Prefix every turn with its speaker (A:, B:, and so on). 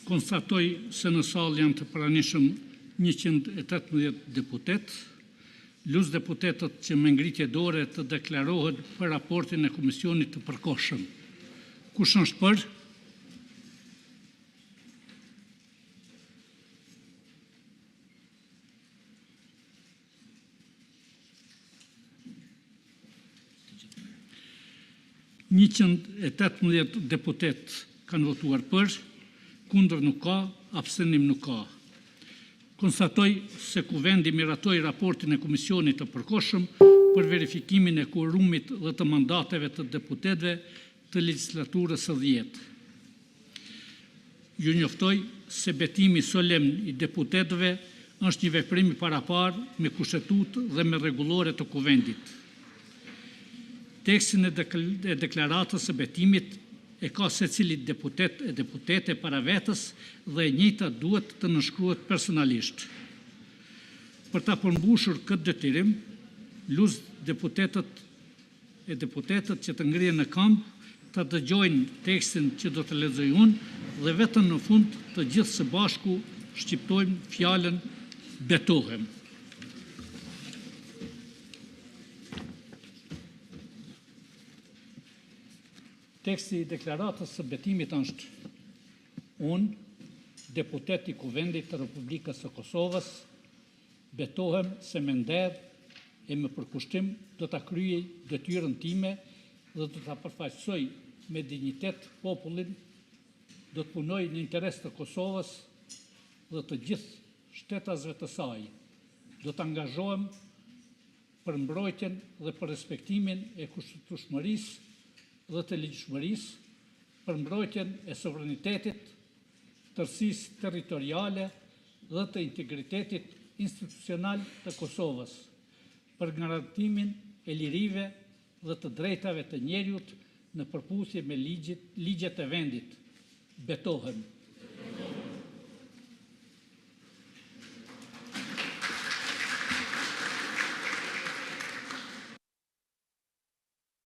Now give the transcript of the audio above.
A: Konstatoj se në salë janë të pranishëm 118 deputet, plus deputetët që me ngritje dore të deklarohet për raportin e Komisionit të përkohshëm. Kush është për? $118 deputet kanë votuar për, kundër nuk ka, abstenim nuk ka. Konstatoj se Kuvendi miratoi raportin e Komisionit të përkohshëm për verifikimin e kuorumit dhe të mandateve të deputetëve të legjislaturës së 10. Ju njoftoj se betimi solemn i deputetëve është një veprim i paraparë me kushtetutë dhe me rregullore të Kuvendit. Tekstin e deklaratës së betimit e ka secili deputet e deputete para vetës dhe e njëjta duhet të nënshkruhet personalisht. Për ta përmbushur këtë detyrim, luz deputetët që të ngrihen në këmbë të dëgjojnë tekstin që do të lexoj unë dhe vetëm në fund të gjithë së bashku shqiptojmë fjalën betohem. Teksti i deklaratës së betimit është: unë, deputet i Kuvendit të Republikës së Kosovës, betohem se me nder e me përkushtim do ta kryej detyrën time dhe do ta përfaqësoj me dinjitet popullin, do të punoj në interes të Kosovës dhe të gjithë shtetasve të saj. Do të angazhohem për mbrojtjen dhe për respektimin e kushtetueshmërisë dhe të ligjshmërisë, për mbrojtjen e sovranitetit, tërësisë territoriale dhe të integritetit institucional të Kosovës, për garantimin e lirive dhe të drejtave të njeriut në përputhje me ligjet e vendit. Betohem.